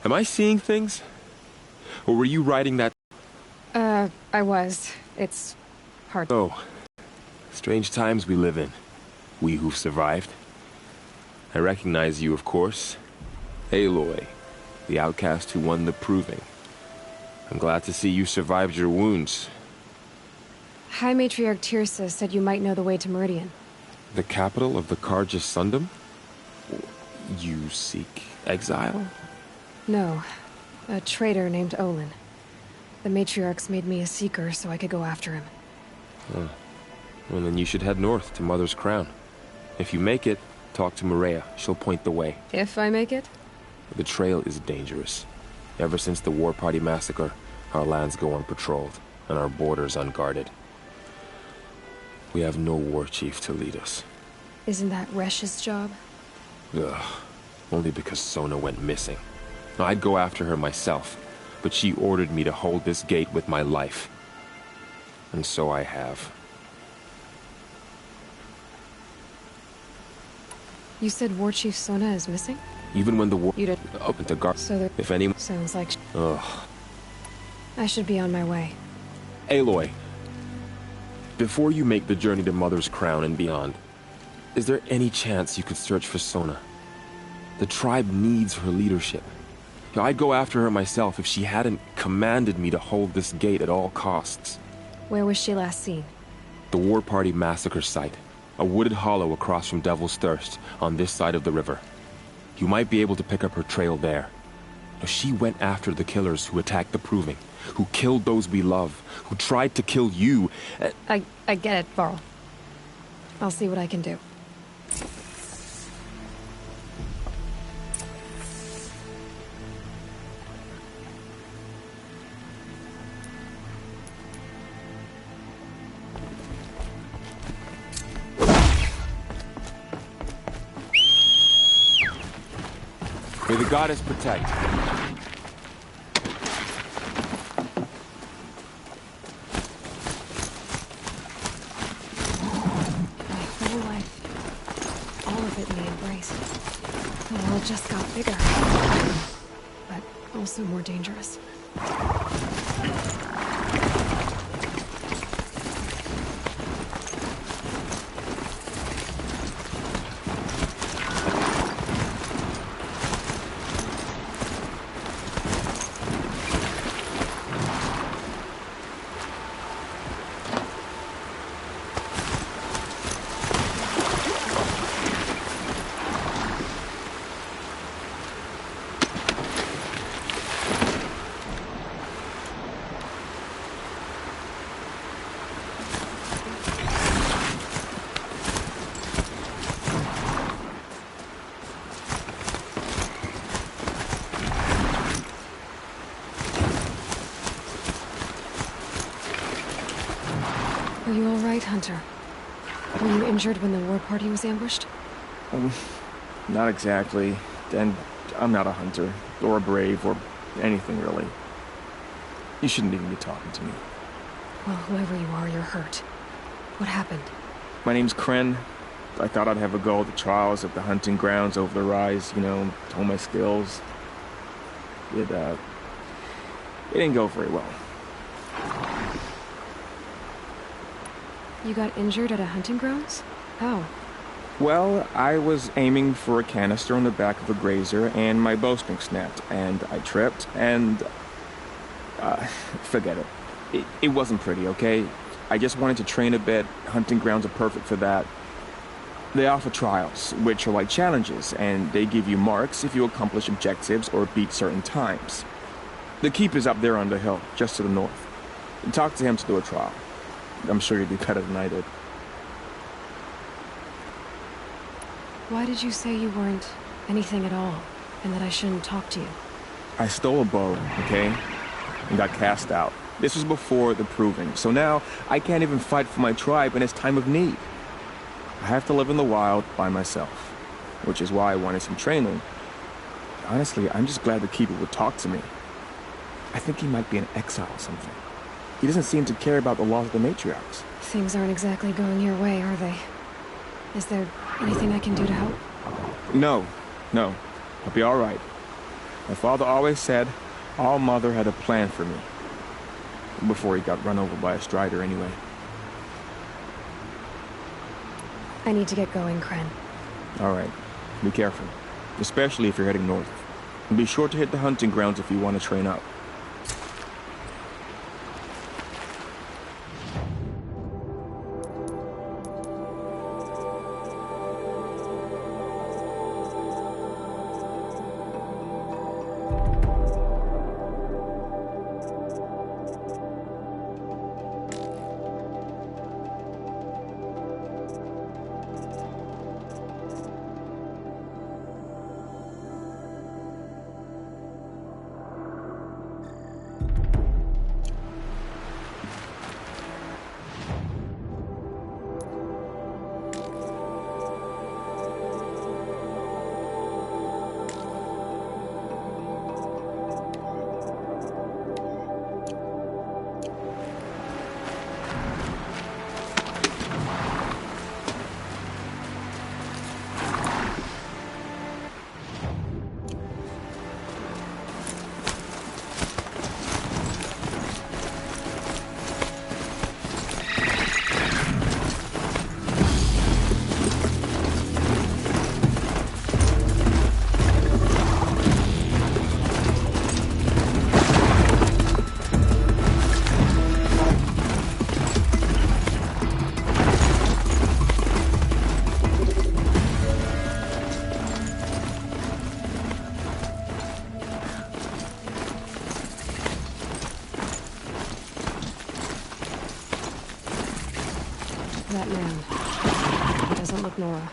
Am I seeing things? Or were you writing that? I was. It's hard. Oh, strange times we live in. We who've survived. I recognize you, of course. Aloy, the outcast who won the proving. I'm glad to see you survived your wounds. High Matriarch Tirsa said you might know the way to Meridian. The capital of the Carja Sundom? You seek exile? No. A traitor named Olin. The Matriarchs made me a seeker so I could go after him. Oh. Well, then you should head north to Mother's Crown. If you make it, talk to Maria. She'll point the way. If I make it? The trail is dangerous. Ever since the War Party massacre, our lands go unpatrolled, and our borders unguarded. We have no war chief to lead us. Isn't that Resh's job? Ugh. Only because Sona went missing. I'd go after her myself, but she ordered me to hold this gate with my life. And so I have. You said War Chief Sona is missing? Even when the war... You did... opened to guard... So there... If anyone... Sounds like... Ugh. I should be on my way. Aloy, before you make the journey to Mother's Crown and beyond, is there any chance you could search for Sona? The tribe needs her leadership. I'd go after her myself if she hadn't commanded me to hold this gate at all costs. Where was she last seen? The War Party massacre site. A wooded hollow across from Devil's Thirst, on this side of the river. You might be able to pick up her trail there. She went after the killers who attacked the Proving, who killed those we love, who tried to kill you. I get it, Varl. I'll see what I can do. May the goddess protect. My whole life, all of it in the embrace. The world just got bigger, but also more dangerous. Are you all right, Hunter? Were you injured when the war party was ambushed? Not exactly. And I'm not a hunter, or a brave, or anything really. You shouldn't even be talking to me. Well, whoever you are, you're hurt. What happened? My name's Kren. I thought I'd have a go at the trials at the hunting grounds over the rise, you know, hone my skills. It didn't go very well. You got injured at a hunting grounds? How? Well, I was aiming for a canister on the back of a grazer, and my bowstring snapped, and I tripped, and... forget it. It wasn't pretty, okay? I just wanted to train a bit. Hunting grounds are perfect for that. They offer trials, which are like challenges, and they give you marks if you accomplish objectives or beat certain times. The Keeper's up there on the hill, just to the north. Talk to him to do a trial. I'm sure you'd do better than I did. Why did you say you weren't anything at all, and that I shouldn't talk to you? I stole a bow, okay? And got cast out. This was before the Proving, so now I can't even fight for my tribe in its time of need. I have to live in the wild by myself, which is why I wanted some training. Honestly, I'm just glad the Keeper would talk to me. I think he might be in exile or something. He doesn't seem to care about the laws of the Matriarchs. Things aren't exactly going your way, are they? Is there anything I can do to help? No. I'll be all right. My father always said All Mother had a plan for me. Before he got run over by a strider anyway. I need to get going, Kren. Alright, be careful. Especially if you're heading north. And be sure to hit the hunting grounds if you want to train up. That man. He doesn't look Nora.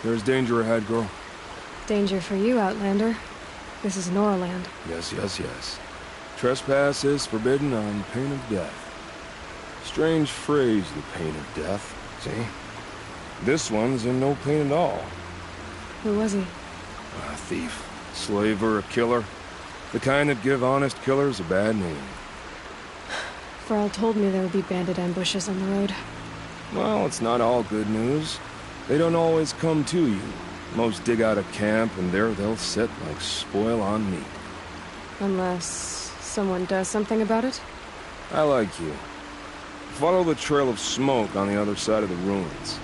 There's danger ahead, girl. Danger for you, Outlander. This is Nora land. Yes, yes, yes. Trespass is forbidden on pain of death. Strange phrase, the pain of death, see? This one's in no pain at all. Who was he? A thief, slaver, a killer. The kind that give honest killers a bad name. Varl told me there would be bandit ambushes on the road. Well, it's not all good news. They don't always come to you. Most dig out a camp, and there they'll sit like spoil on meat. Unless someone does something about it? I like you. Follow the trail of smoke on the other side of the ruins.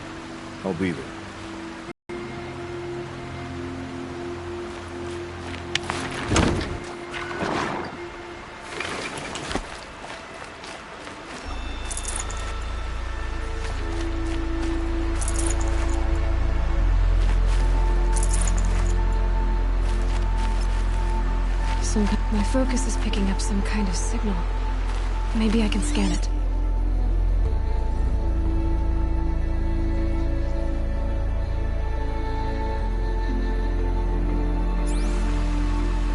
I'll be there. My focus is picking up some kind of signal. Maybe I can scan it.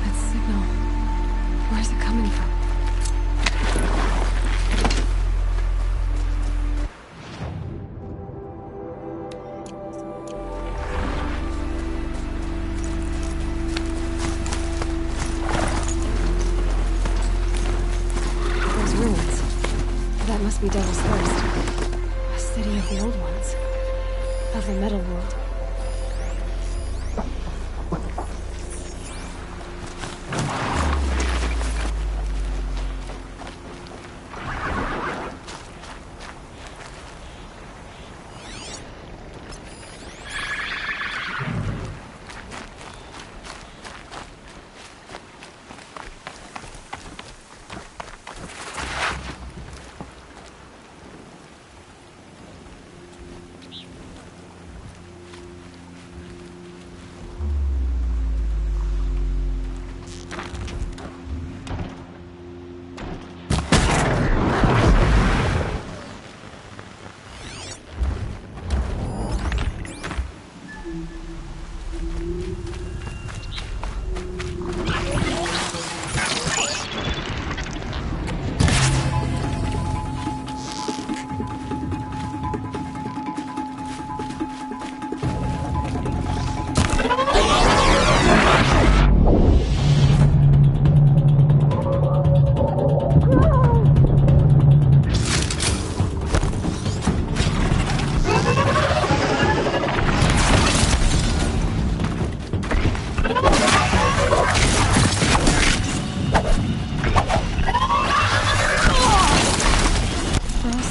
That signal. Where's it coming from? Be Devil's Thirst. A city of the old ones. Of the metal world.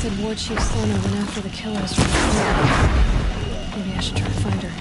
said War Chief Sona went after the killers from the clearing. Maybe I should try to find her.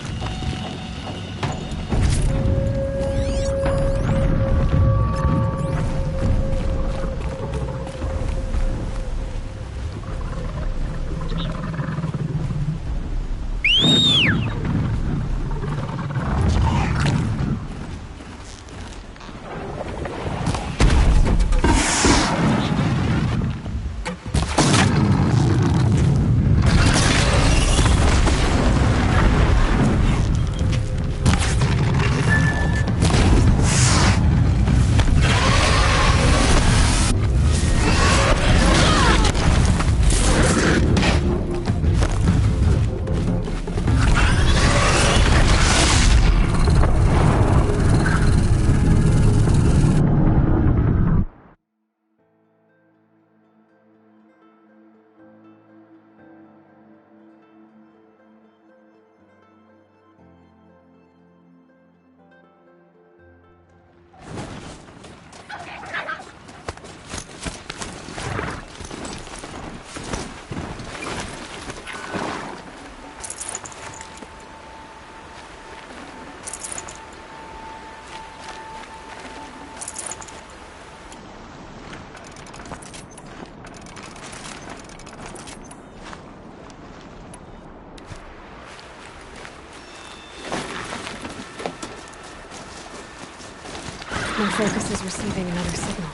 My focus is receiving another signal.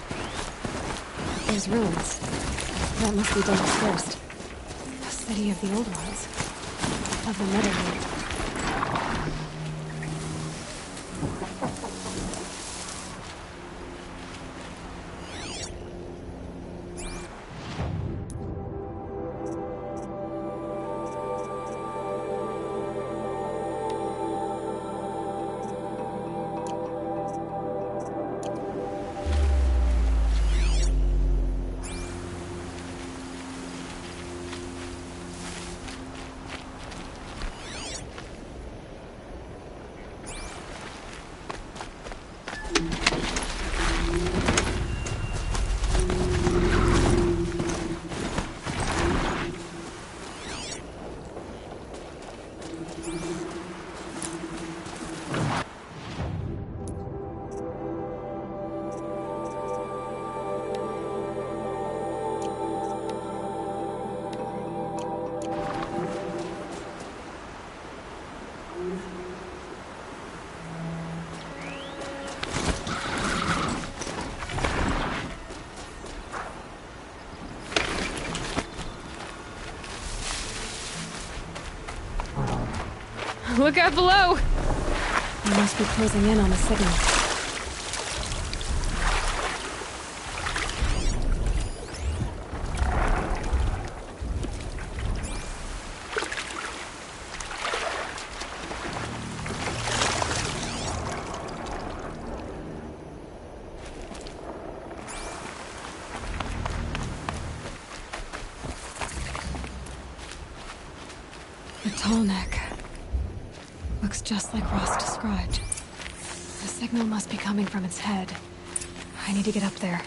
Those ruins. That must be Delos first. The city of the old ones. Of the Netherlands. Look out below! We must be closing in on the signal. The tall neck. Looks just like Ross described. The signal must be coming from its head. I need to get up there.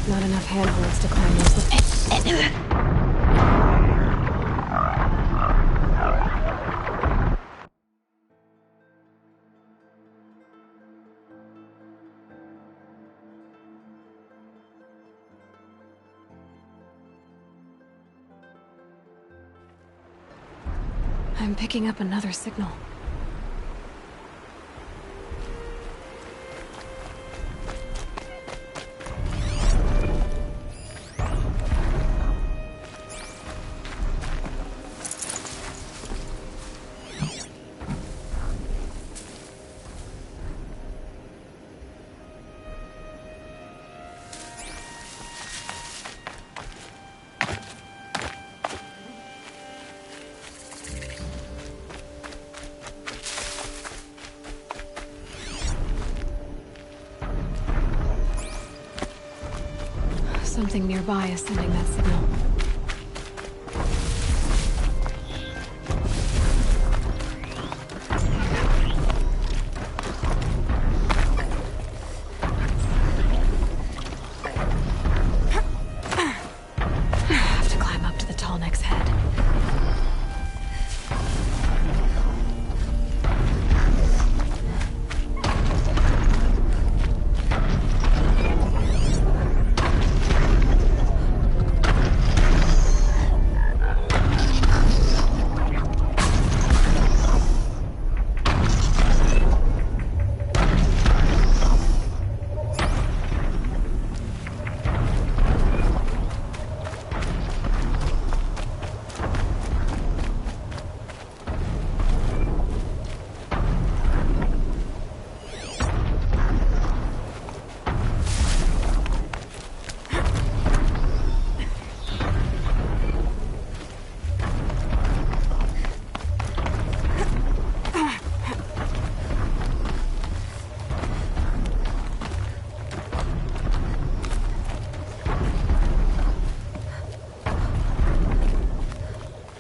Not enough handholds to climb those. I'm picking up another signal. Something nearby is sending that signal. I have to climb up to the Tallneck's head.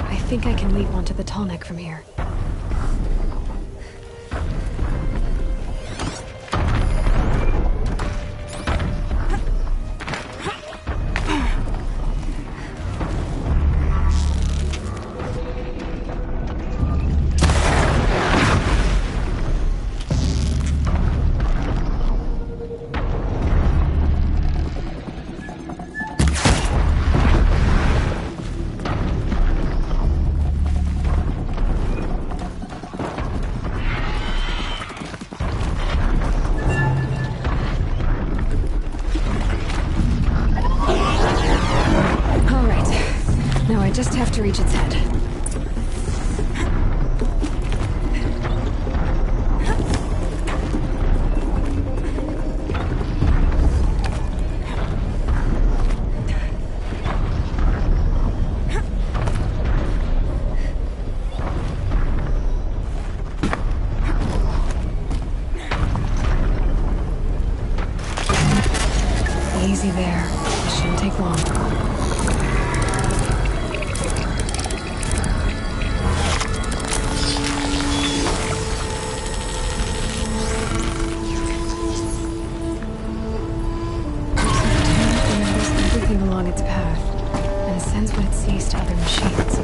I think I can leap onto the Tallneck from here. I just have to reach its head. Easy there. It shouldn't take long. Along its path, and it sends what it sees to other machines.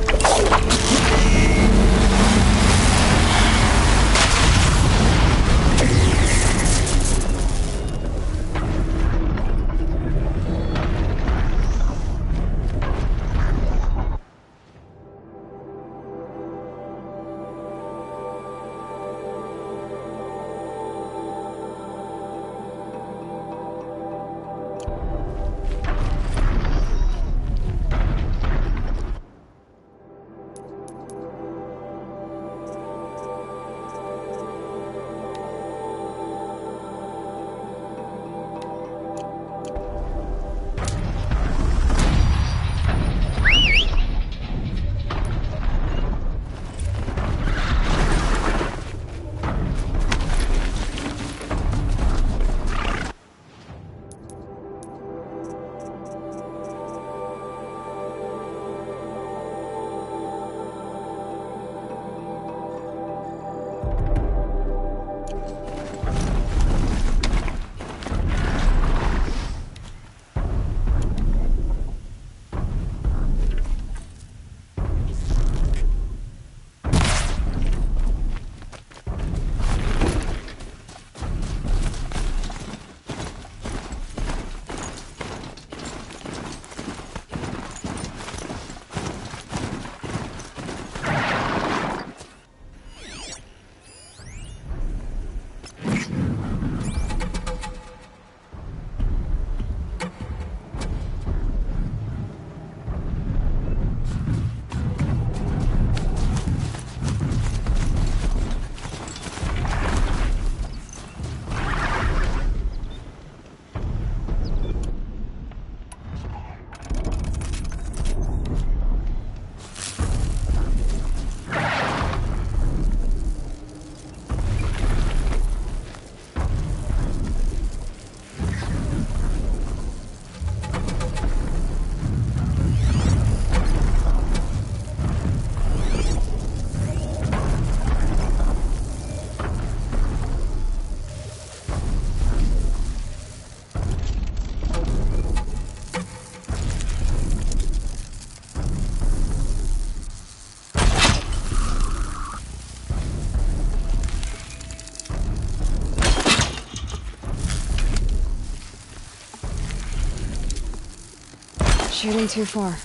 Shooting too far.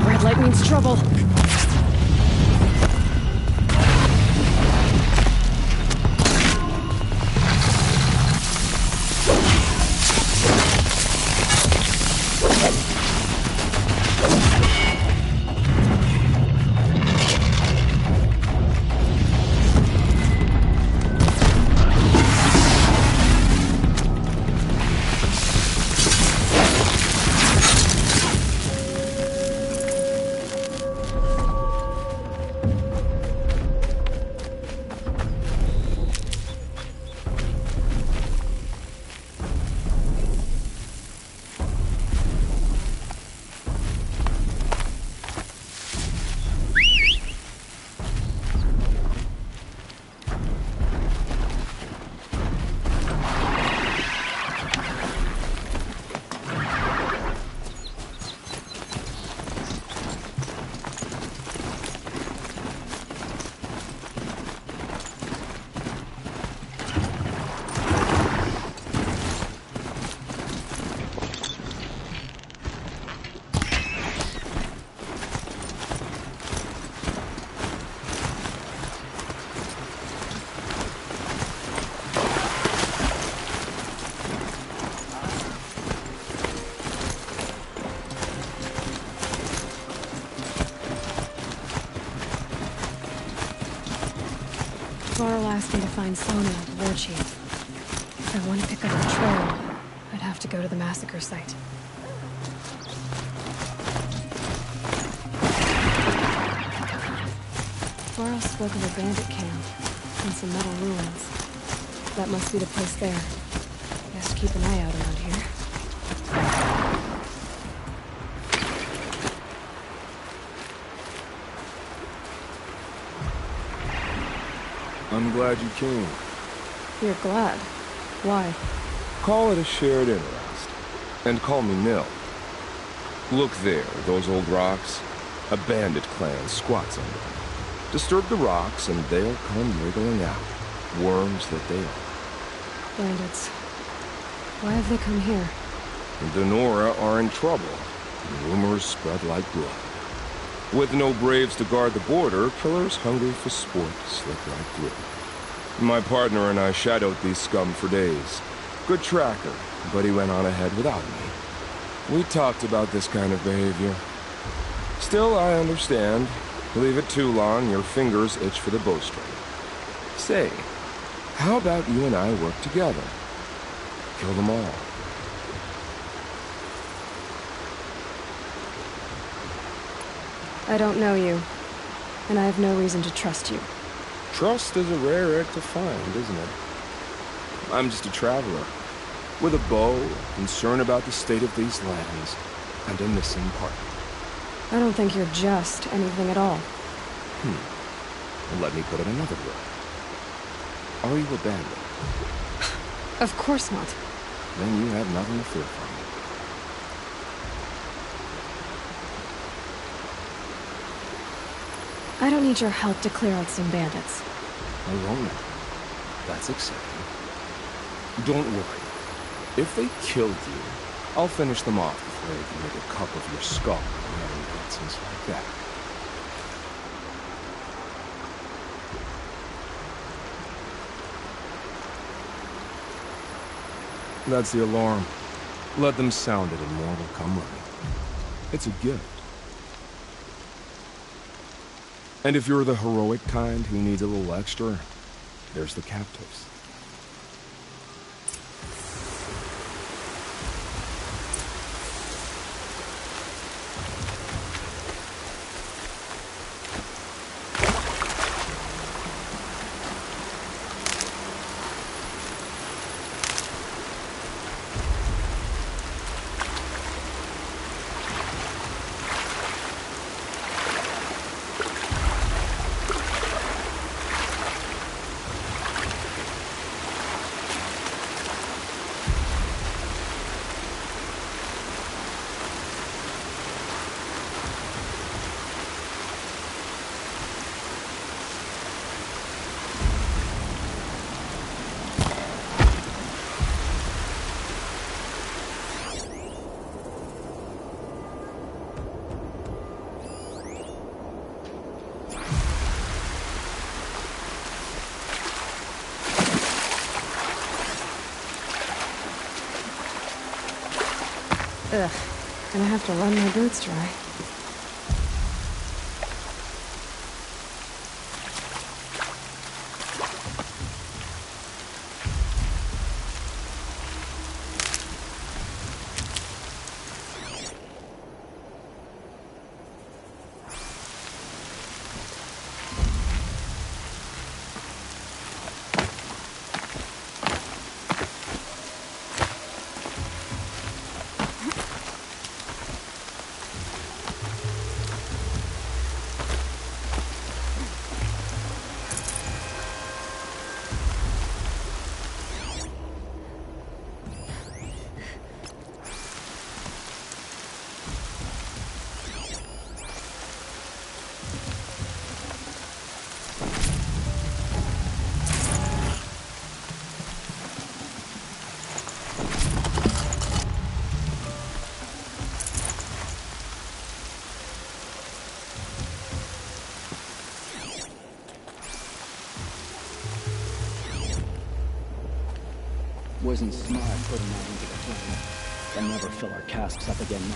Red light means trouble. Varl asked me to find Sona, the war chief. If I want to pick up the trail, I'd have to go to the massacre site. Varl spoke of a bandit camp and some metal ruins. That must be the place there. Best keep an eye out around here. I'm glad you came. You're glad. Why? Call it a shared interest. And call me Nil. Look there, those old rocks. A bandit clan squats under them. Disturb the rocks and they'll come wriggling out. Worms that they are. Bandits. Why have they come here? The Nora are in trouble. Rumors spread like blood. With no braves to guard the border, killers hungry for sport slip right through. My partner and I shadowed these scum for days. Good tracker, but he went on ahead without me. We talked about this kind of behavior. Still, I understand. Leave it too long, your fingers itch for the bowstring. Say, how about you and I work together? Kill them all. I don't know you, and I have no reason to trust you. Trust is a rare egg to find, isn't it? I'm just a traveler, with a bow, concern about the state of these lands, and a missing partner. I don't think you're just anything at all. Let me put it another way. Are you a bandit? Of course not. Then you have nothing to fear from me. I don't need your help to clear out some bandits. I won't now. That's exciting. Don't worry. If they kill you, I'll finish them off before I can make a cup of your skull and other nonsense like that. That's the alarm. Let them sound it and more will come running. It's a gift. And if you're the heroic kind who needs a little extra, there's the captives. Ugh, gonna have to run my boots dry. Wasn't smart putting that into the flame. They'll never fill our casks up again now.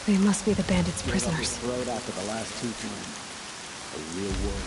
They must be the bandits' prisoners. Thrown after the last two times. A real warrior.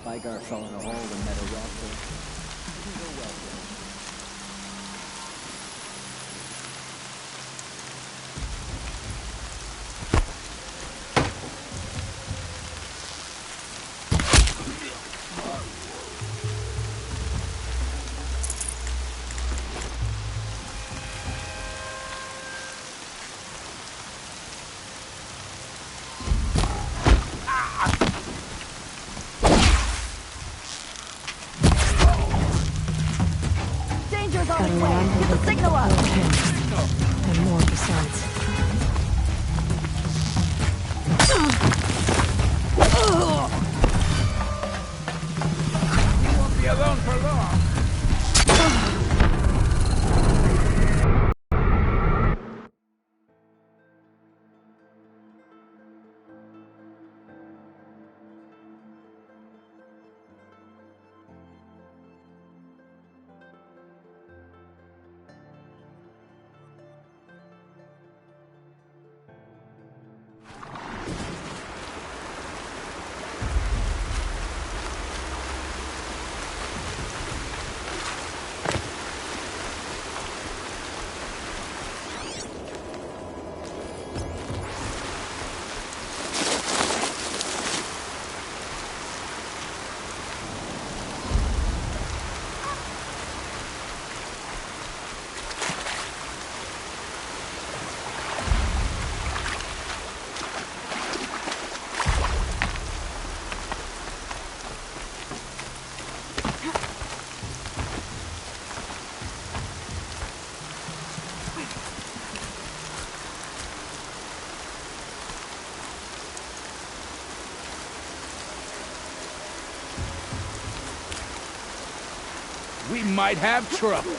Vigar fell in a hole and met a rock there. Signal up! And more besides. You won't be alone for long. We might have trouble.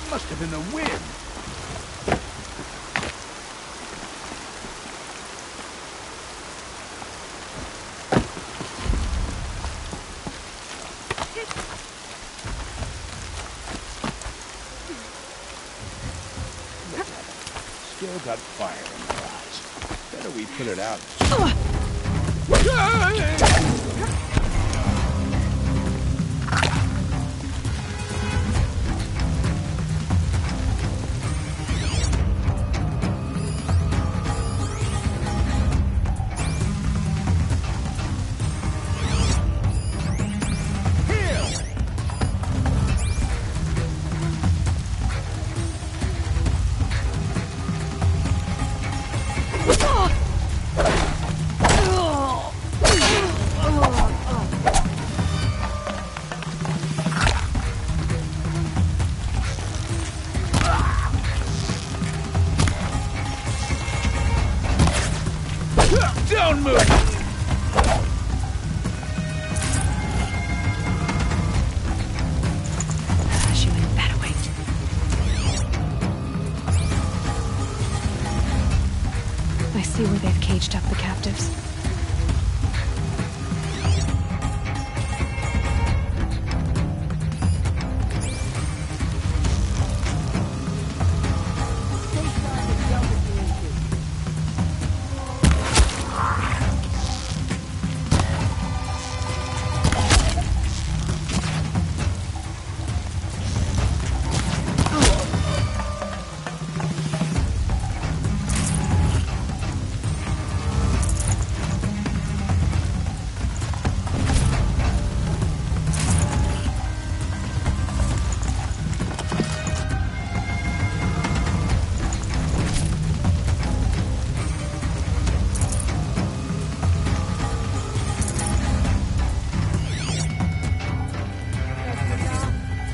Must have been the wind. still got fire in their eyes. Better we put it out. Don't move! She went that way. I see where they've caged up the captives.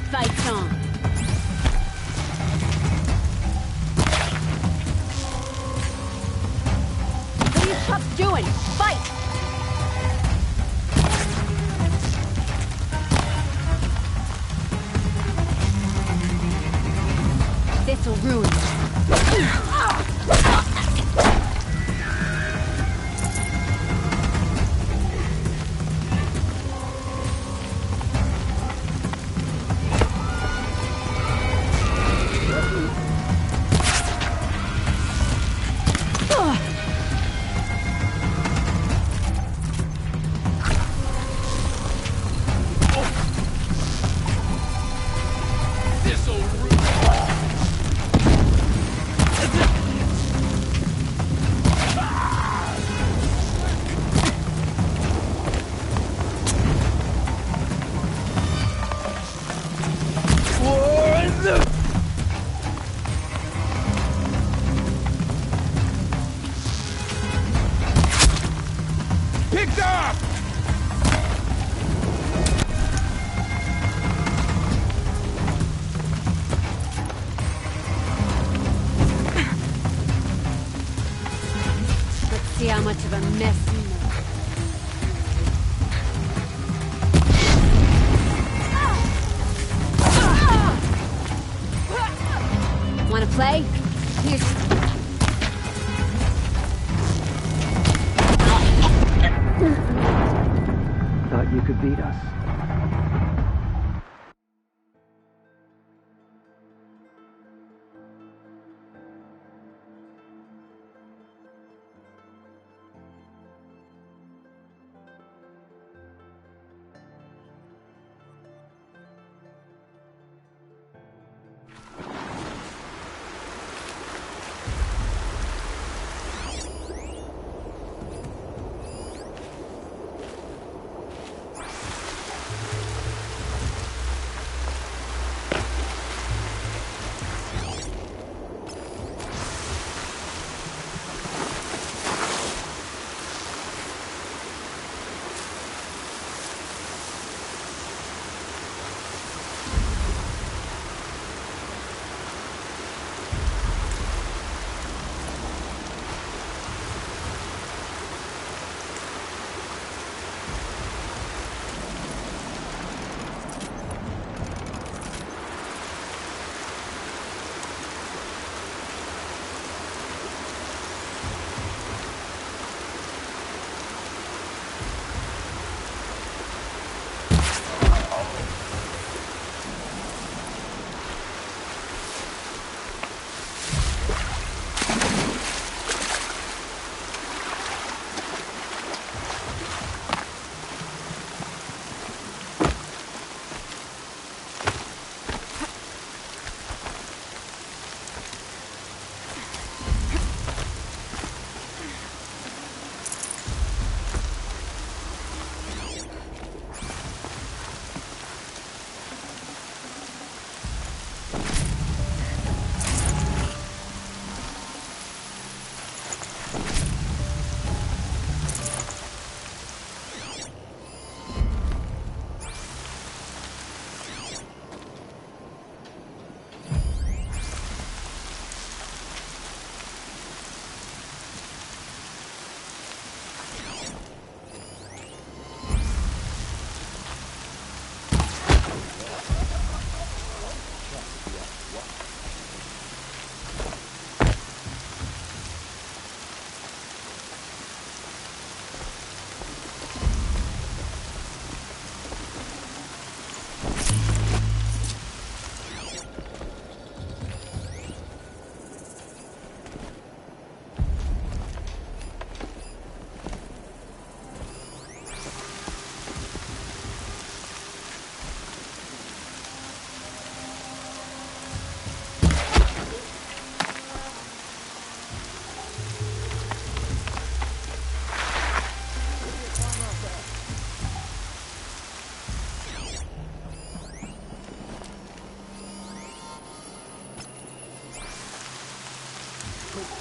Fight on. What are you pups doing? Fight! This'll ruin you. Picked up! Let's see how much of a mess you make. Wanna play? Here's... Thought you could beat us.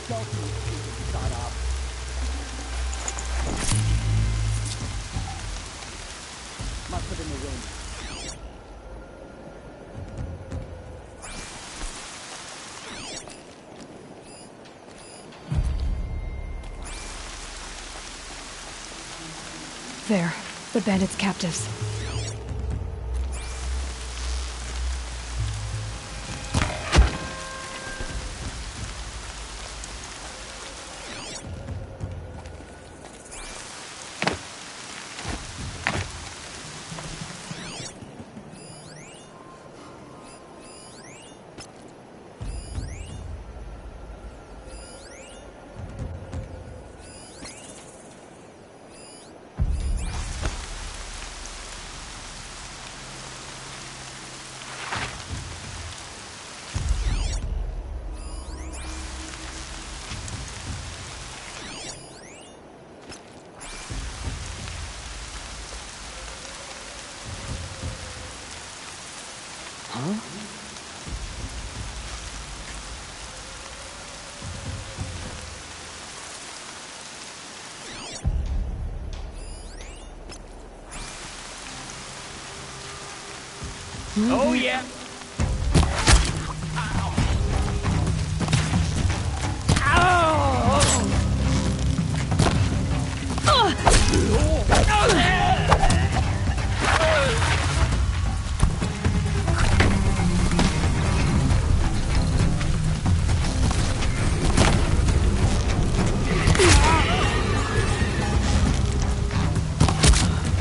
stealthy, shut up. Must have been the wind. There, the bandits' captives. Oh, yeah.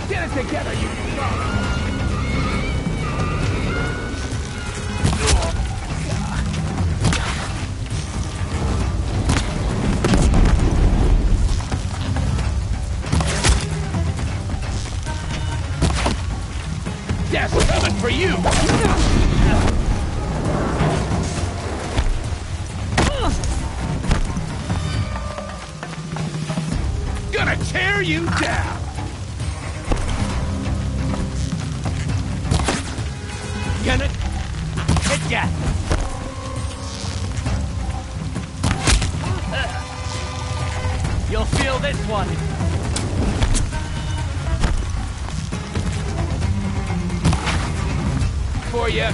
Get it together, you son. Death's coming for you! Gonna tear you down! Gonna hit ya! You'll feel this one! For you.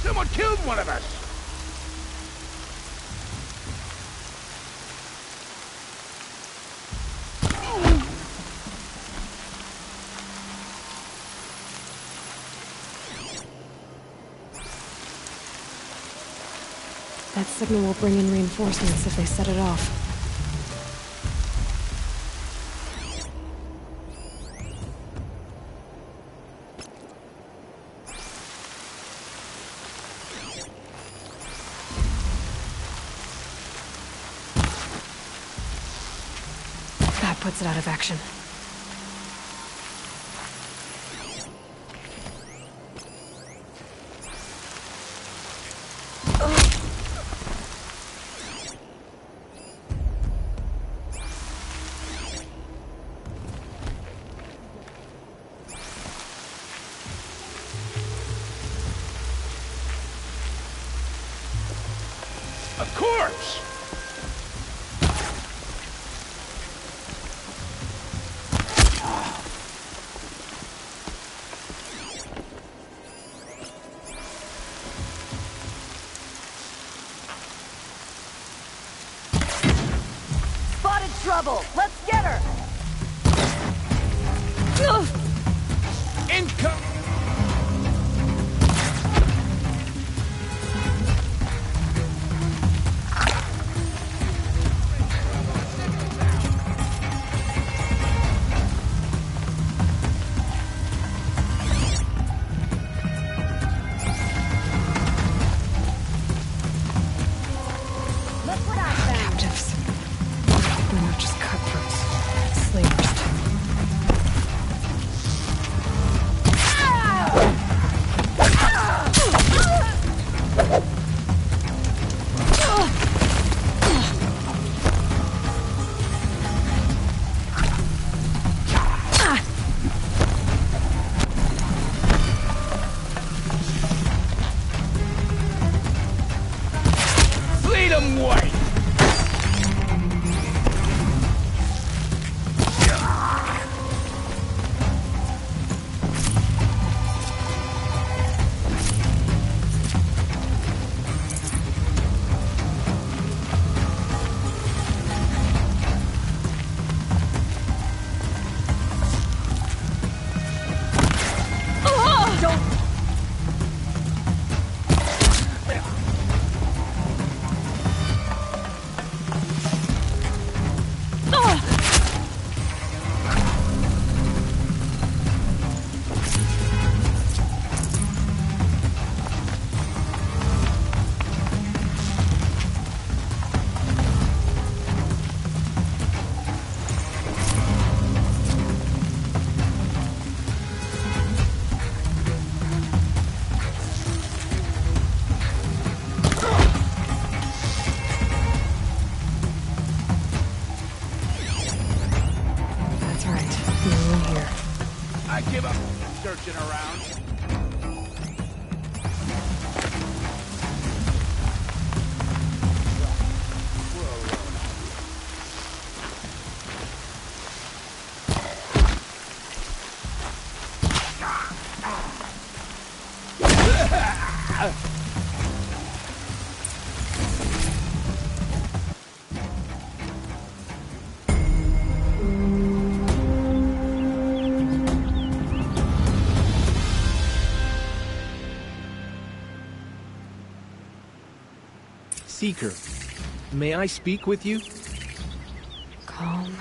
Someone killed one of us! That signal will bring in reinforcements if they set it off. puts it out of action. A corpse! Spotted trouble! Let's get her! Income! Look what I found! Captives. They're not just cutthroats. Slavers. Lead 'em white! That's right. You're in here. I give up searching around. Seeker, may I speak with you? Calm.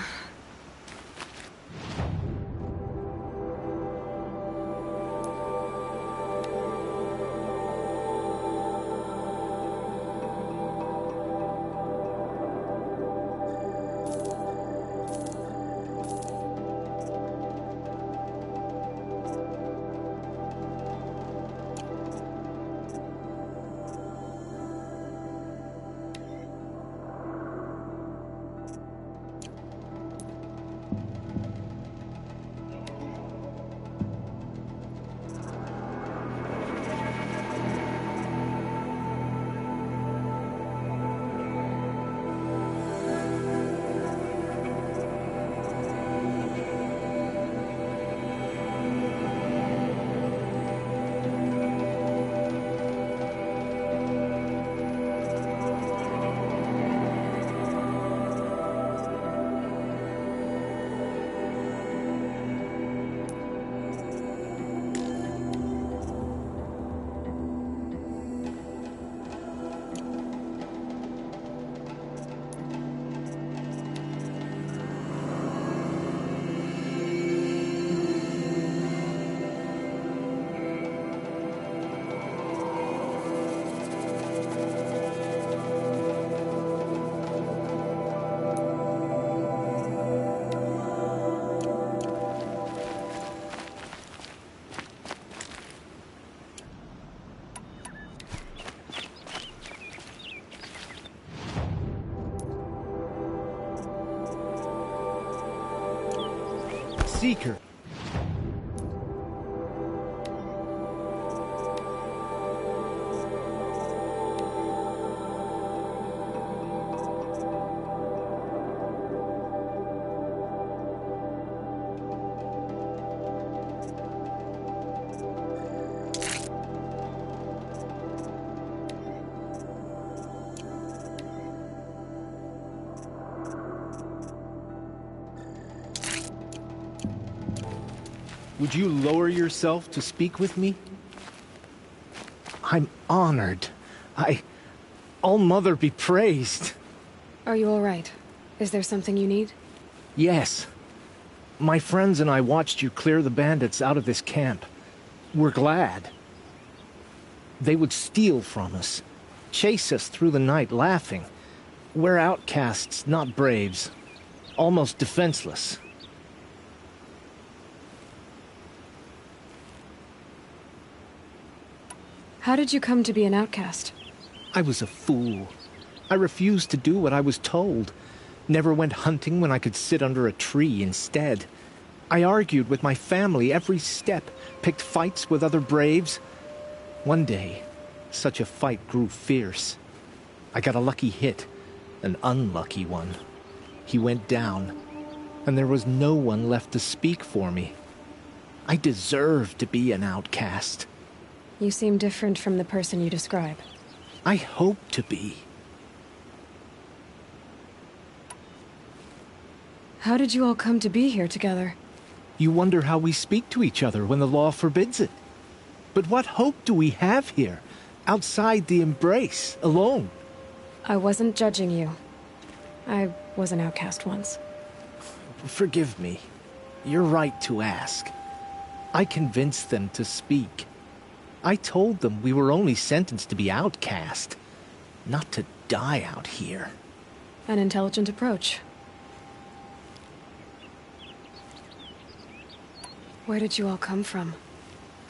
Seeker. Would you lower yourself to speak with me? I'm honored. All-Mother be praised. Are you all right? Is there something you need? Yes. My friends and I watched you clear the bandits out of this camp. We're glad. They would steal from us, chase us through the night laughing. We're outcasts, not braves. Almost defenseless. How did you come to be an outcast? I was a fool. I refused to do what I was told. Never went hunting when I could sit under a tree instead. I argued with my family every step, picked fights with other braves. One day, such a fight grew fierce. I got a lucky hit, an unlucky one. He went down, and there was no one left to speak for me. I deserved to be an outcast. You seem different from the person you describe. I hope to be. How did you all come to be here together? You wonder how we speak to each other when the law forbids it. But what hope do we have here, outside the embrace, alone? I wasn't judging you. I was an outcast once. Forgive me. You're right to ask. I convinced them to speak. I told them we were only sentenced to be outcast, not to die out here. An intelligent approach. Where did you all come from?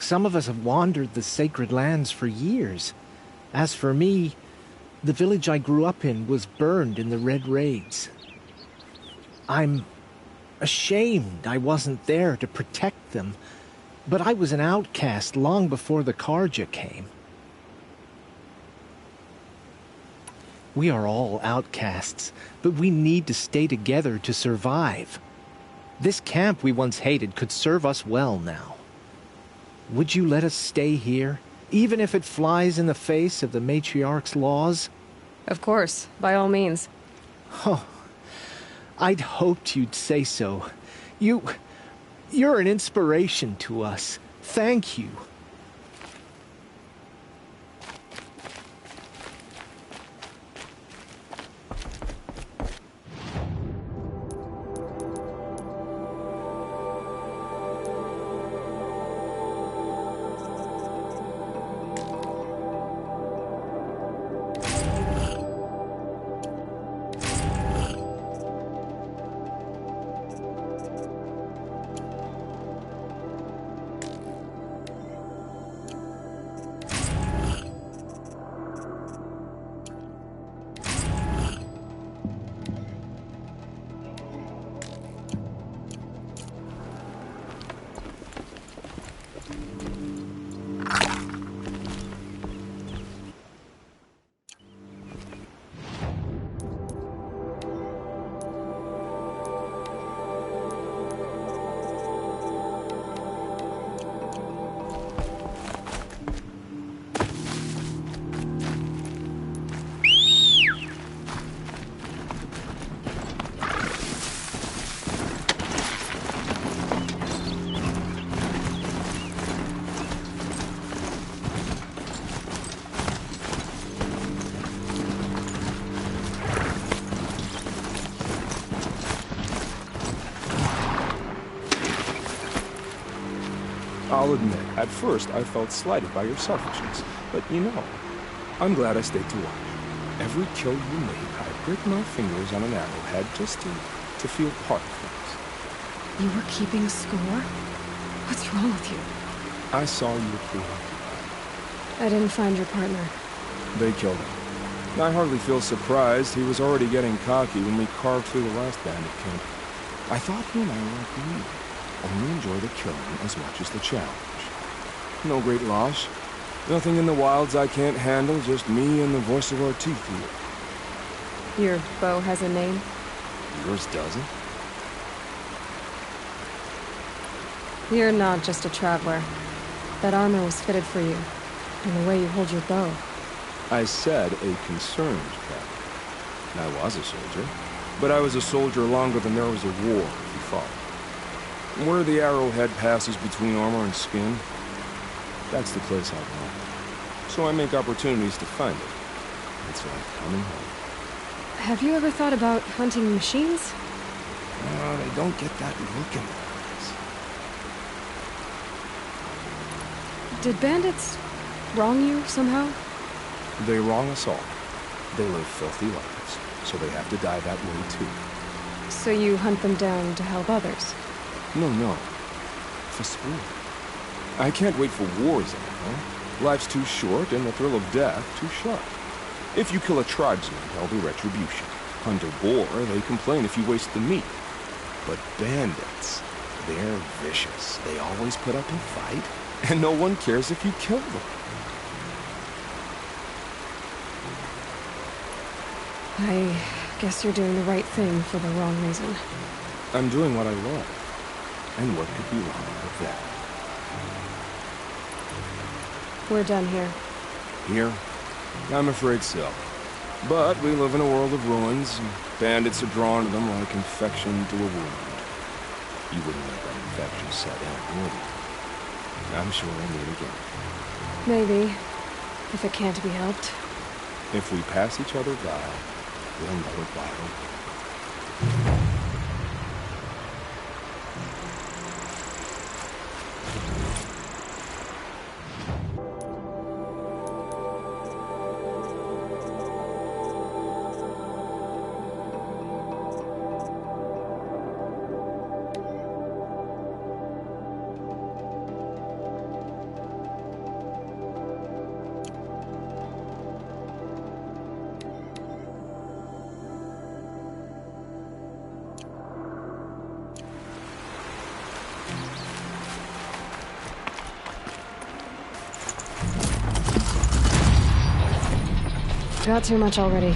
Some of us have wandered the sacred lands for years. As for me, the village I grew up in was burned in the Red Raids. I'm ashamed I wasn't there to protect them, but I was an outcast long before the Carja came. We are all outcasts, but we need to stay together to survive. This camp we once hated could serve us well now. Would you let us stay here, even if it flies in the face of the Matriarch's laws? Of course, by all means. Oh, I'd hoped you'd say so. You're an inspiration to us. Thank you. I'll admit, at first I felt slighted by your selfishness, but you know, I'm glad I stayed to watch. Every kill you made, I pricked my fingers on an arrowhead just to feel part of things. You were keeping score? What's wrong with you? I saw you were I didn't find your partner. They killed him. I hardly feel surprised. He was already getting cocky when we carved through the last bandit camp. I thought he and I were like me. only enjoy the killing as much as the challenge. No great loss. Nothing in the wilds I can't handle, just me and the voice of our teeth here. Your bow has a name? Yours doesn't? You're not just a traveler. That armor was fitted for you, and the way you hold your bow. I said a concerned traveler. I was a soldier, but I was a soldier longer than there was a war, if you follow. Where the arrowhead passes between armor and skin, that's the place I belong. So I make opportunities to find it. It's like coming home. Have you ever thought about hunting machines? They don't get that look in their eyes. Did bandits wrong you somehow? They wrong us all. They live filthy lives, so they have to die that way too. So you hunt them down to help others? No. For sport. I can't wait for wars anymore. Life's too short and the thrill of death too sharp. If you kill a tribesman, there'll be retribution. Hunt a boar, they complain if you waste the meat. But bandits, they're vicious. They always put up a fight, and no one cares if you kill them. I guess you're doing the right thing for the wrong reason. I'm doing what I love. And what could be wrong with that? We're done here. Here? I'm afraid so. But we live in a world of ruins, and bandits are drawn to them like infection to a wound. You wouldn't let that infection set in, would you? I'm sure we'll meet again. Maybe, if it can't be helped. If we pass each other by, we'll know it wide open. Got too much already.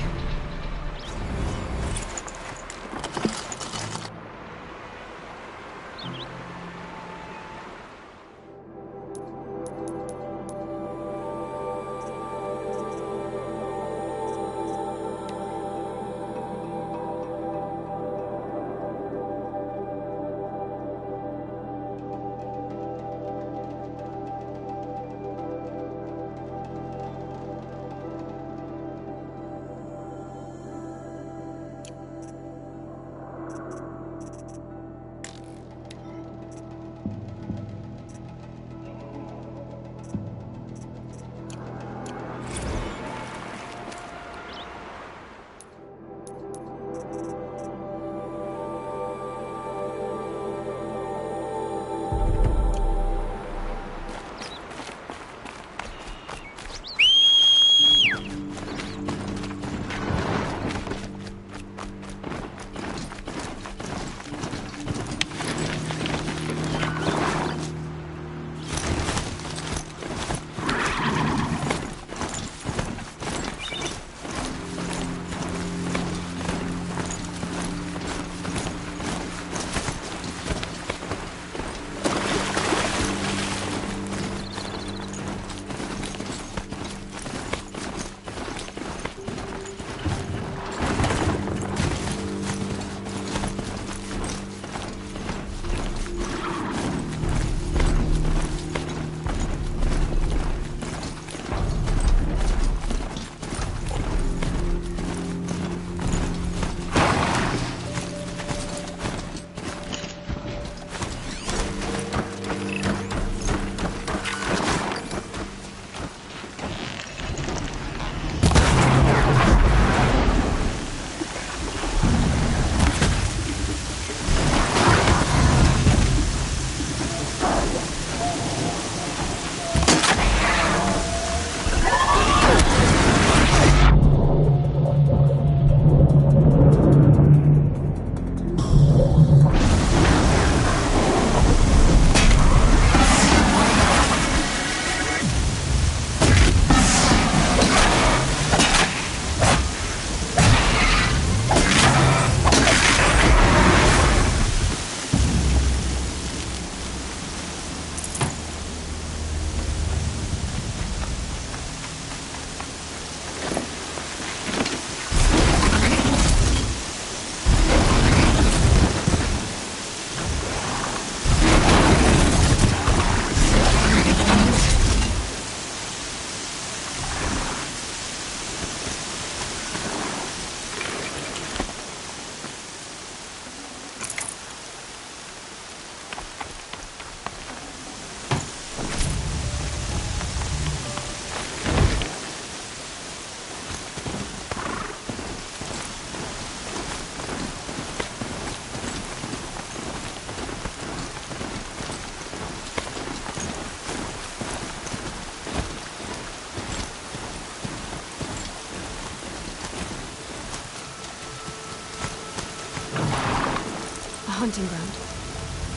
hunting ground.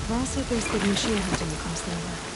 Varl said there's big machine hunting across the river.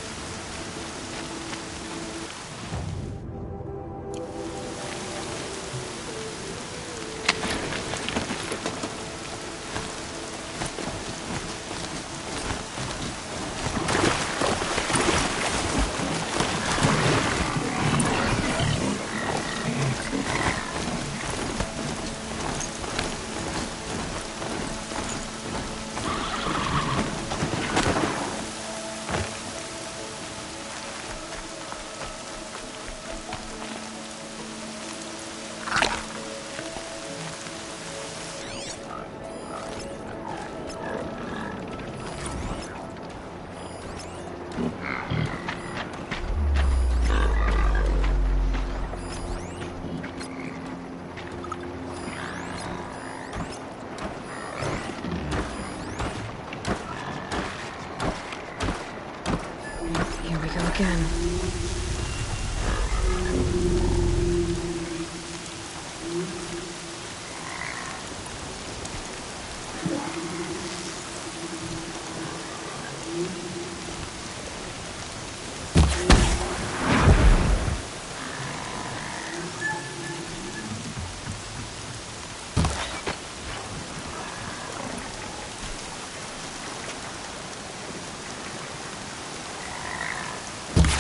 Here we go again.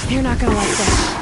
You're not gonna like this.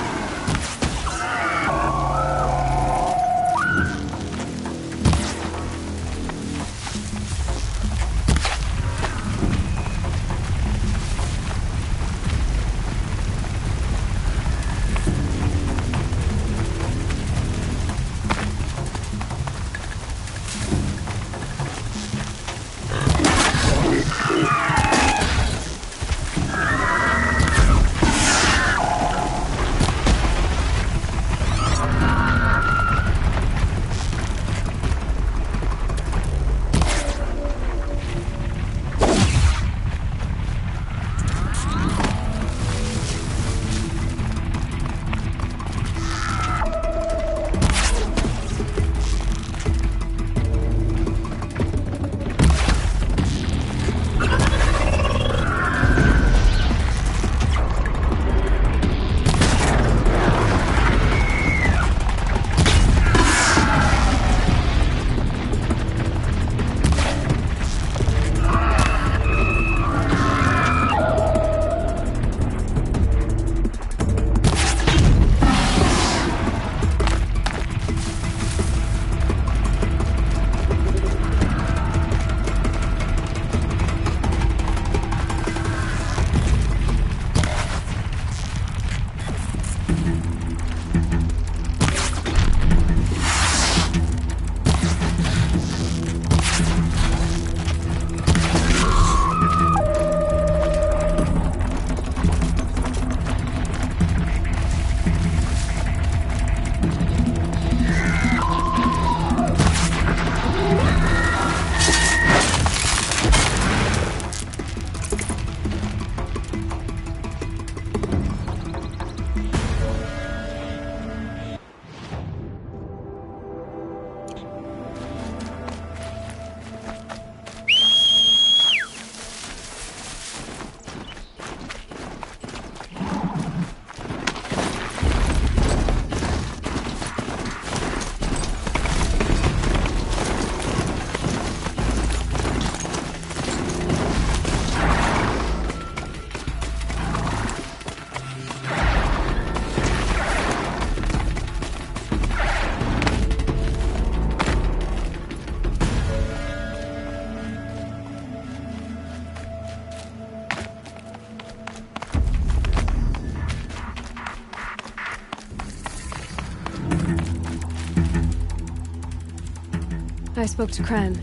I spoke to Kren.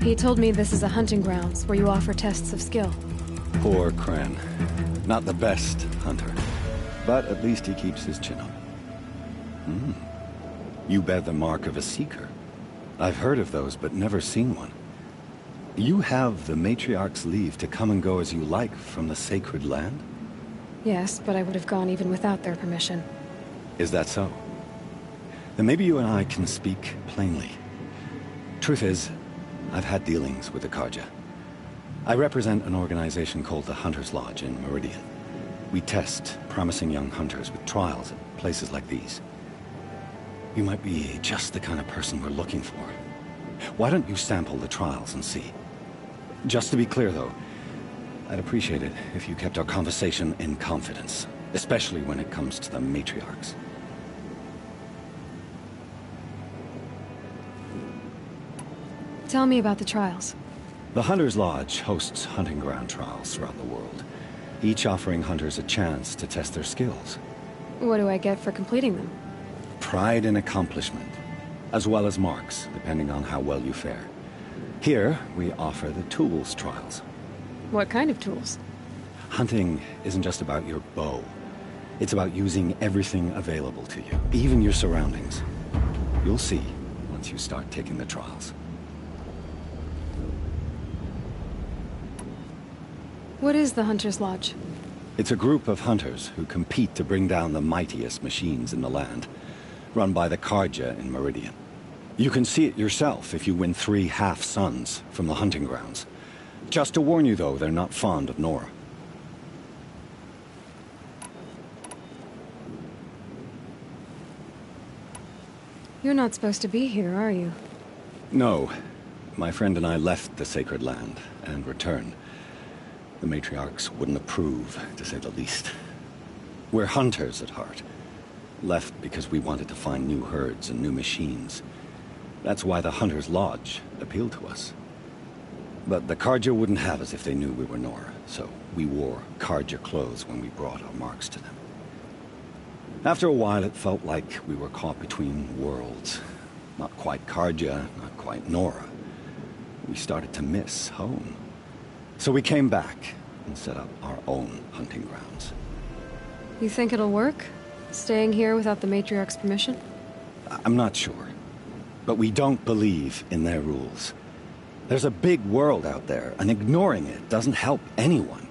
He told me this is a hunting grounds where you offer tests of skill. Poor Kren. Not the best hunter. But at least he keeps his chin up. You bear the mark of a seeker. I've heard of those, but never seen one. You have the Matriarch's leave to come and go as you like from the sacred land? Yes, but I would have gone even without their permission. Is that so? Then maybe you and I can speak plainly. Truth is, I've had dealings with the Carja. I represent an organization called the Hunter's Lodge in Meridian. We test promising young hunters with trials at places like these. You might be just the kind of person we're looking for. Why don't you sample the trials and see? Just to be clear, though, I'd appreciate it if you kept our conversation in confidence, especially when it comes to the matriarchs. Tell me about the trials. The Hunter's Lodge hosts hunting ground trials throughout the world, each offering hunters a chance to test their skills. What do I get for completing them? Pride in accomplishment, as well as marks, depending on how well you fare. Here, we offer the tools trials. What kind of tools? Hunting isn't just about your bow. It's about using everything available to you, even your surroundings. You'll see once you start taking the trials. What is the Hunter's Lodge? It's a group of hunters who compete to bring down the mightiest machines in the land, run by the Carja in Meridian. You can see it yourself if you win 3 half-suns from the hunting grounds. Just to warn you, though, they're not fond of Nora. You're not supposed to be here, are you? No. My friend and I left the sacred land and returned. The matriarchs wouldn't approve, to say the least. We're hunters at heart. Left because we wanted to find new herds and new machines. That's why the Hunter's Lodge appealed to us. But the Carja wouldn't have us if they knew we were Nora, so we wore Carja clothes when we brought our marks to them. After a while, it felt like we were caught between worlds. Not quite Carja, not quite Nora. We started to miss home. So we came back and set up our own hunting grounds. You think it'll work? Staying here without the matriarch's permission? I'm not sure. But we don't believe in their rules. There's a big world out there, and ignoring it doesn't help anyone.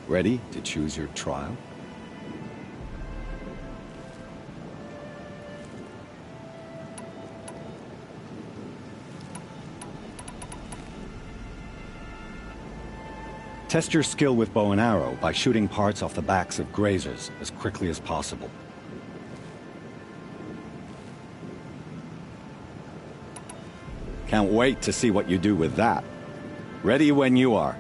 Ready to choose your trial? Test your skill with bow and arrow by shooting parts off the backs of grazers as quickly as possible. Can't wait to see what you do with that. Ready when you are.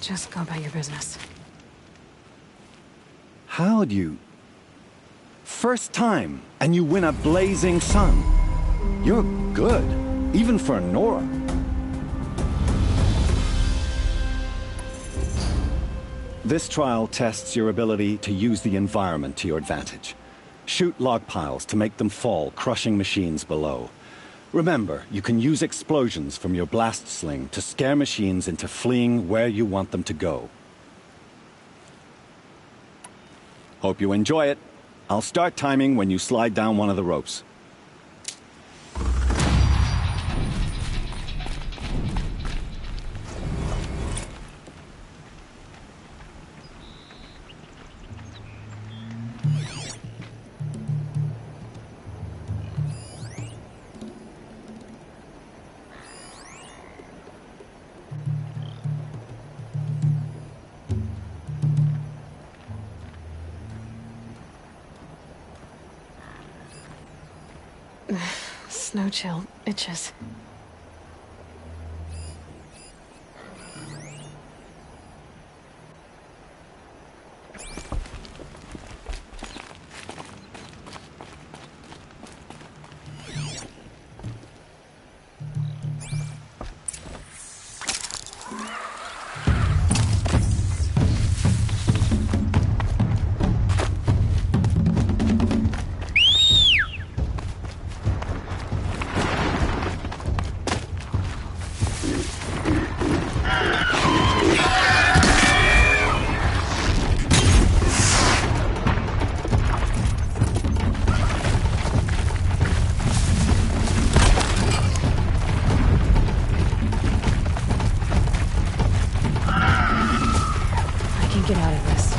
Just go about your business. How'd you... First time, and you win a blazing sun. You're good, even for Nora. This trial tests your ability to use the environment to your advantage. Shoot log piles to make them fall, crushing machines below. Remember, you can use explosions from your blast sling to scare machines into fleeing where you want them to go. Hope you enjoy it. I'll start timing when you slide down one of the ropes. Snow chill itches. Get out of this.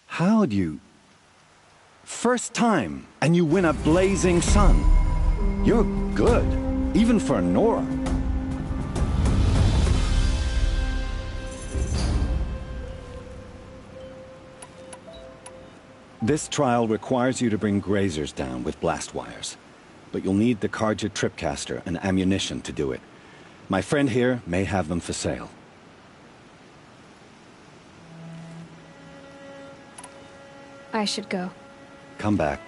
How'd you... First time, and you win a blazing sun. You're good, even for Nora. This trial requires you to bring grazers down with blast wires. But you'll need the Carja tripcaster and ammunition to do it. My friend here may have them for sale. I should go. Come back.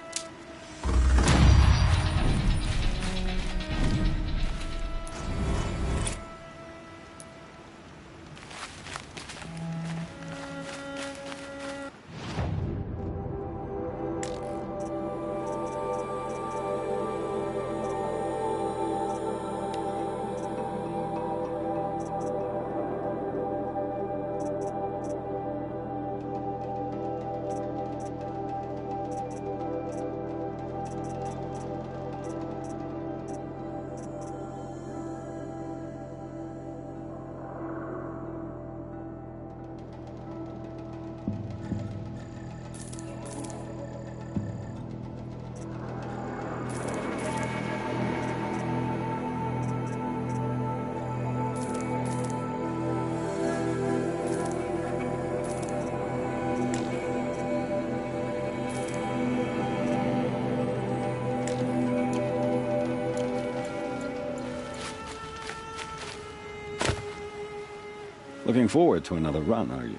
Looking forward to another run, are you?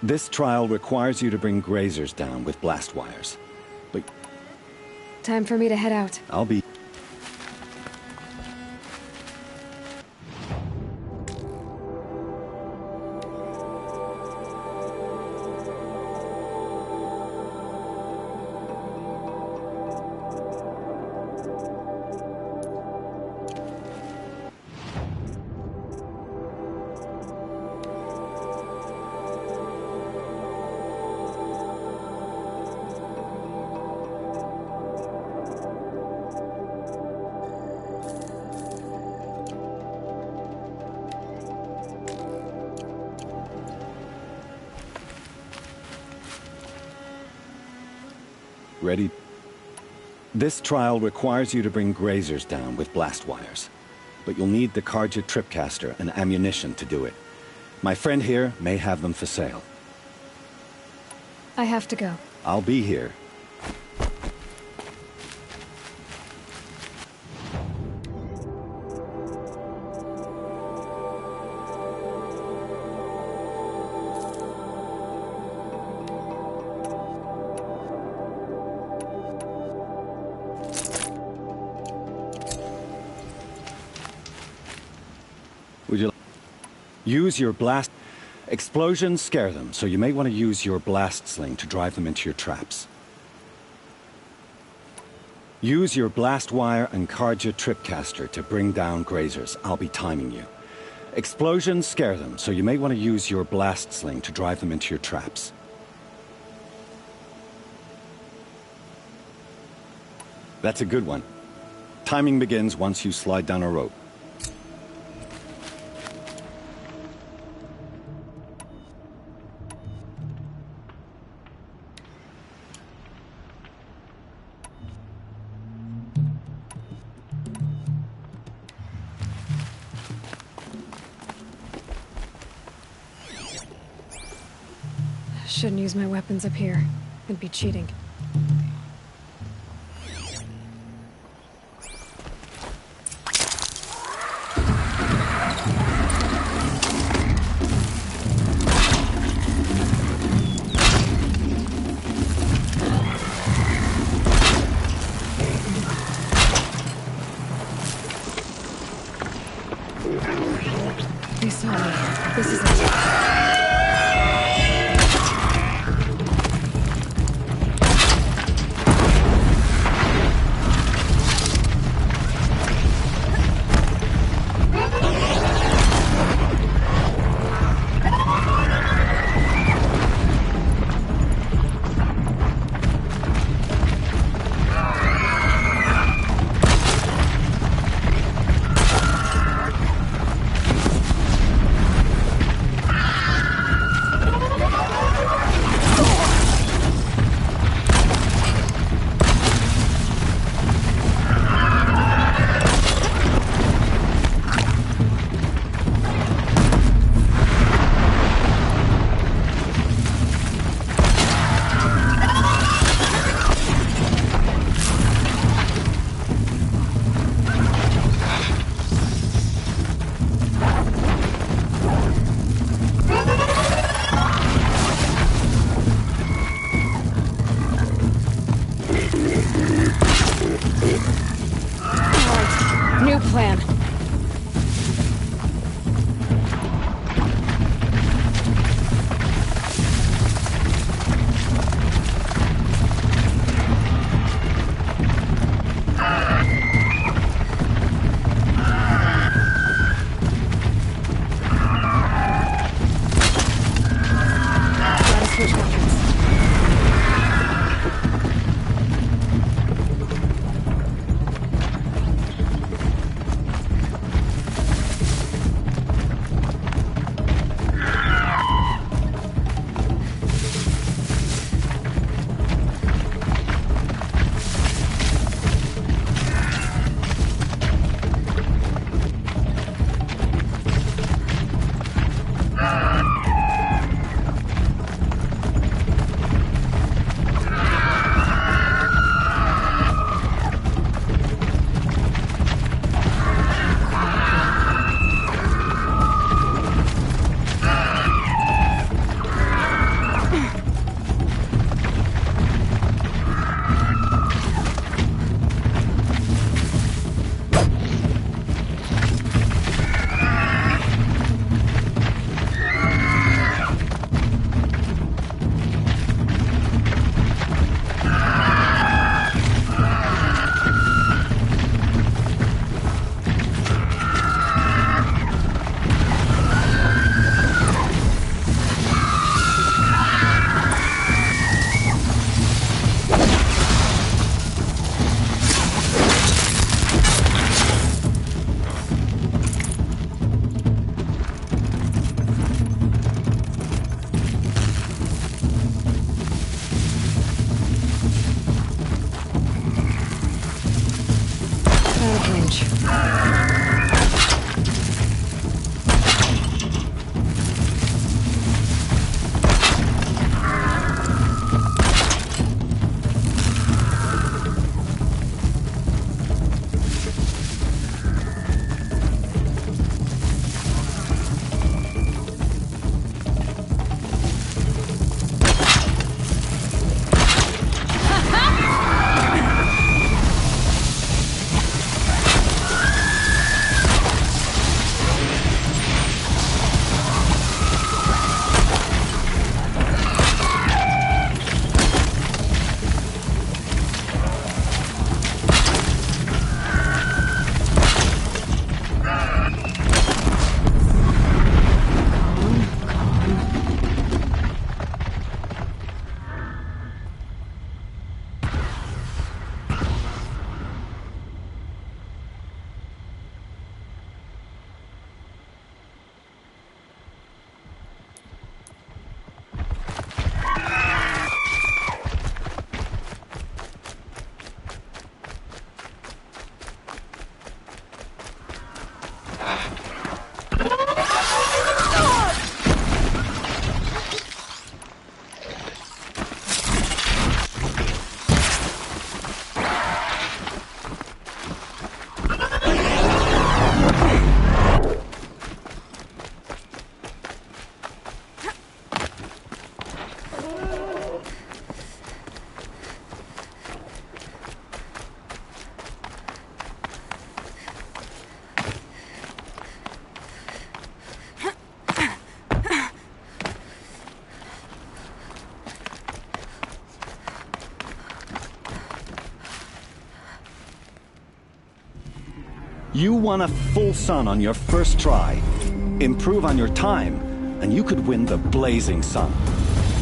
This trial requires you to bring grazers down with blast wires. But... Time for me to head out. I'll be... Ready? This trial requires you to bring grazers down with blast wires. But you'll need the Carja tripcaster and ammunition to do it. My friend here may have them for sale. I have to go. I'll be here. Would you use your blast... Explosions scare them, so you may want to use your blast sling to drive them into your traps. Use your blast wire and Carja tripcaster to bring down grazers. I'll be timing you. Explosions scare them, so you may want to use your blast sling to drive them into your traps. That's a good one. Timing begins once you slide down a rope. Shouldn't use my weapons up here. It'd be cheating. They saw me. This is it. You won a full sun on your first try. Improve on your time, and you could win the Blazing Sun.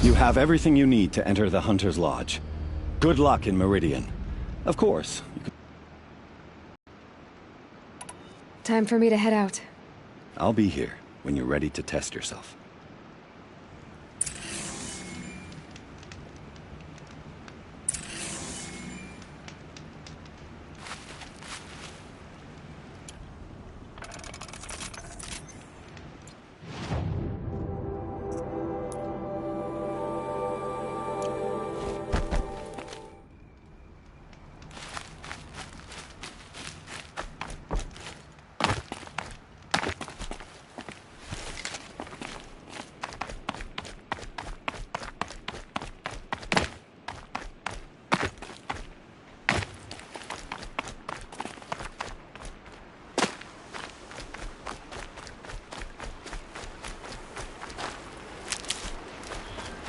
You have everything you need to enter the Hunter's Lodge. Good luck in Meridian. Of course, you could... Time for me to head out. I'll be here when you're ready to test yourself.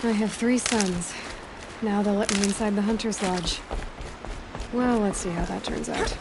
I have 3 sons. Now they'll let me inside the Hunter's Lodge. Well, let's see how that turns out.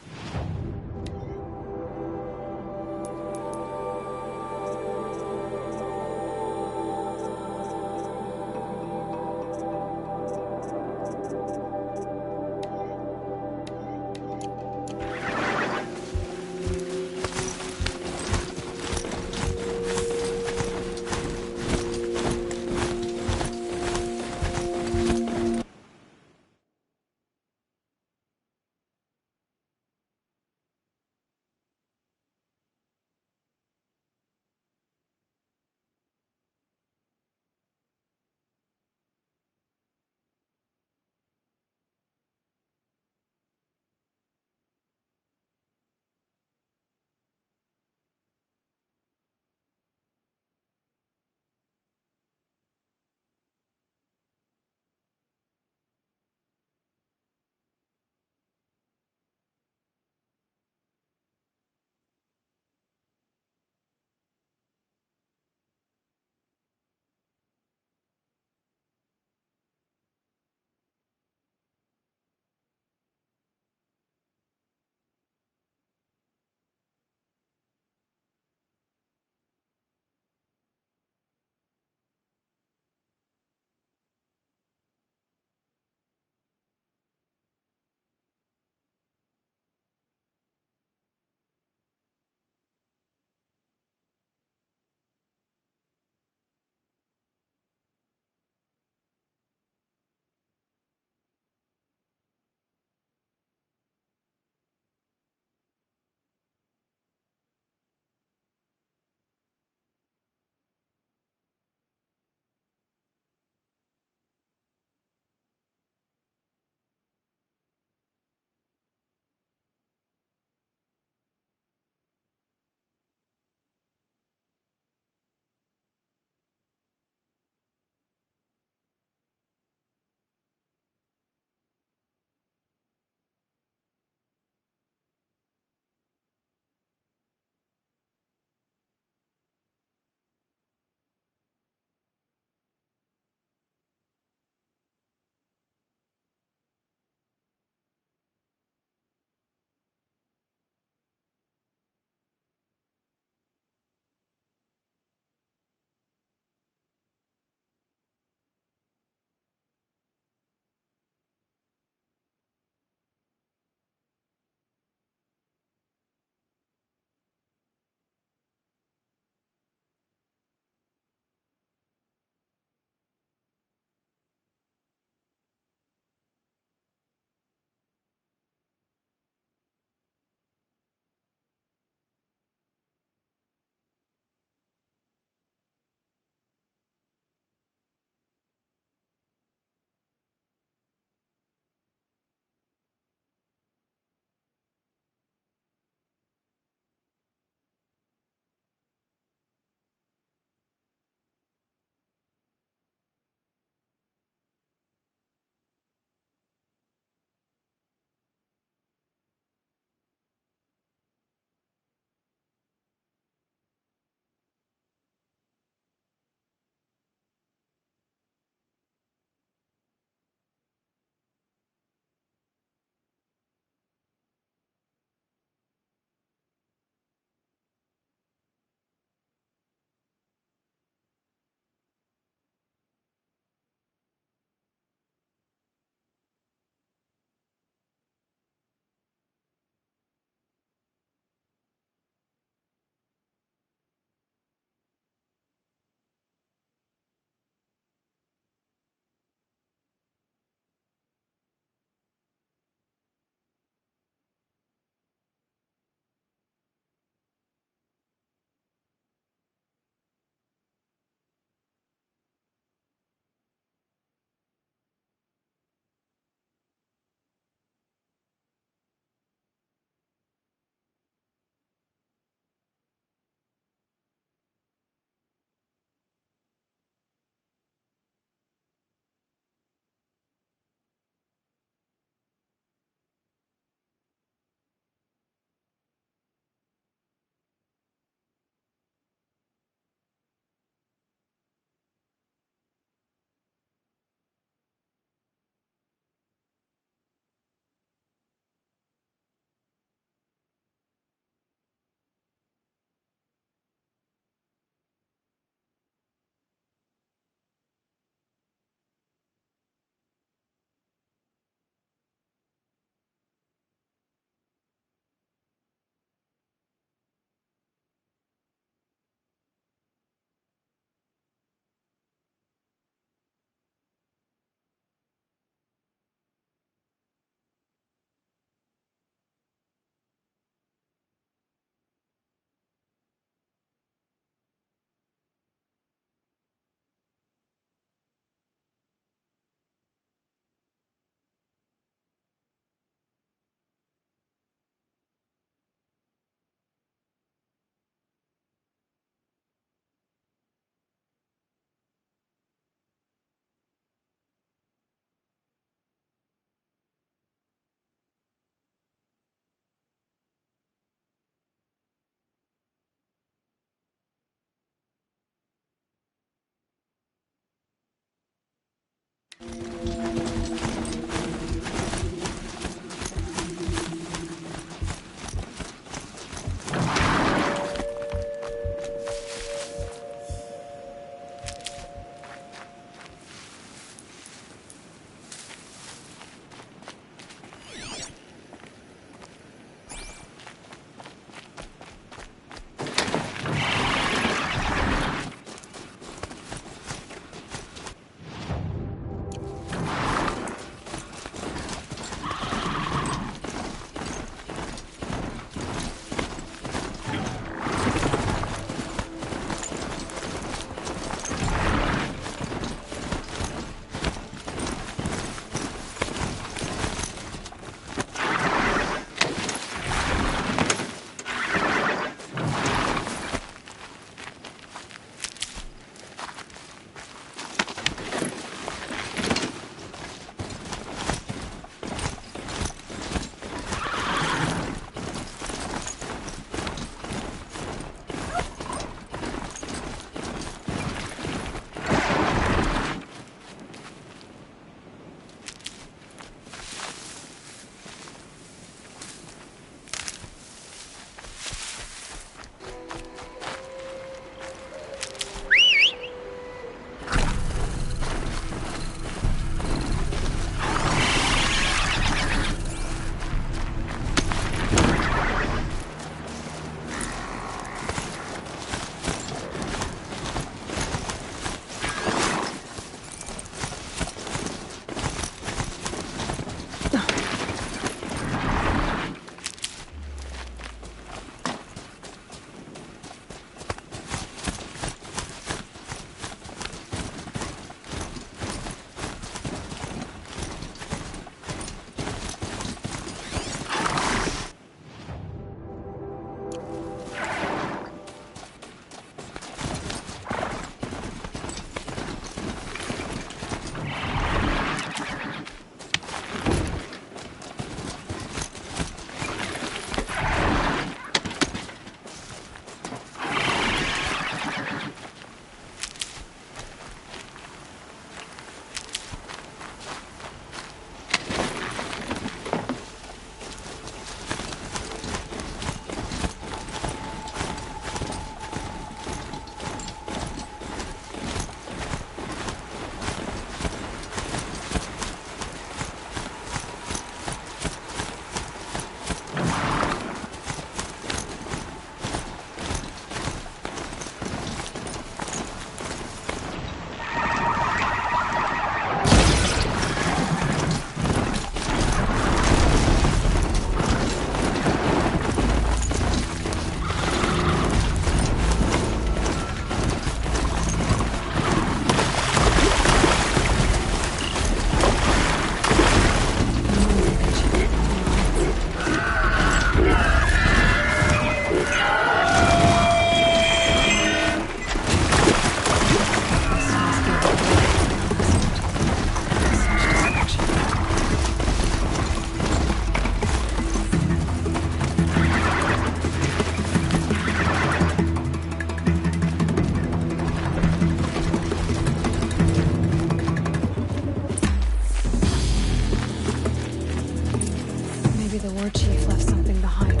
the war chief left something behind.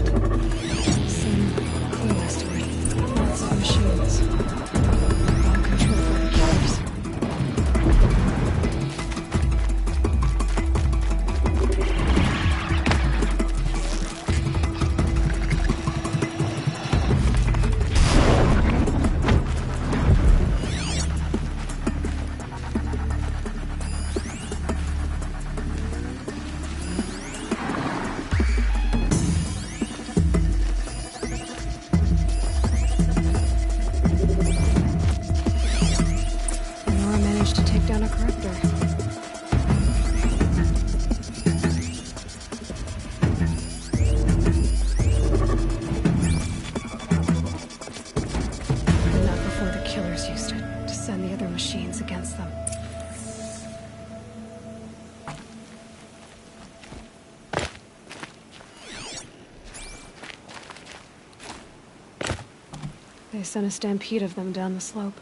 Some clue as to it. Lots of machines. All controlled by the killers. They sent a stampede of them down the slope.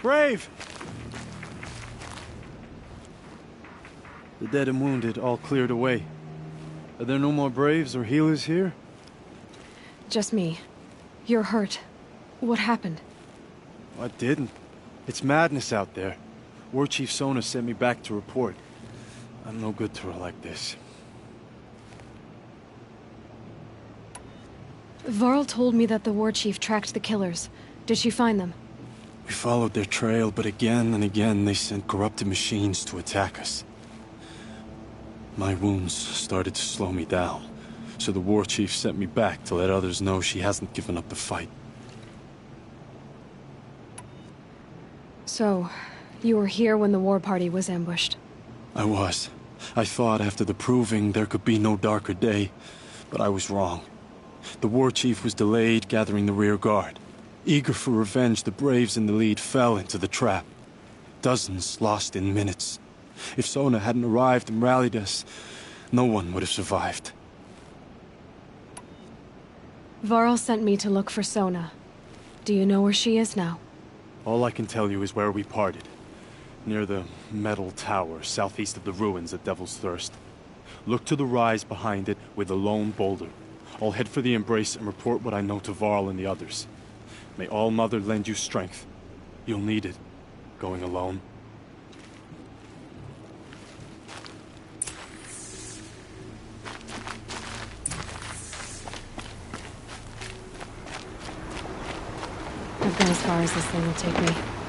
Brave! The dead and wounded all cleared away. Are there no more Braves or healers here? Just me. You're hurt. What happened? I didn't. It's madness out there. War Chief Sona sent me back to report. I'm no good to her like this. Varl told me that the war chief tracked the killers. Did she find them? We followed their trail, but again and again they sent corrupted machines to attack us. My wounds started to slow me down, so the war chief sent me back to let others know she hasn't given up the fight. So, you were here when the war party was ambushed? I was. I thought after the proving there could be no darker day, but I was wrong. The war chief was delayed gathering the rear guard. Eager for revenge, the Braves in the lead fell into the trap. Dozens lost in minutes. If Sona hadn't arrived and rallied us, no one would have survived. Varl sent me to look for Sona. Do you know where she is now? All I can tell you is where we parted. Near the metal tower, southeast of the ruins at Devil's Thirst. Look to the rise behind it with a lone boulder. I'll head for the Embrace and report what I know to Varl and the others. May All Mother lend you strength. You'll need it, going alone. I've gone as far as this thing will take me.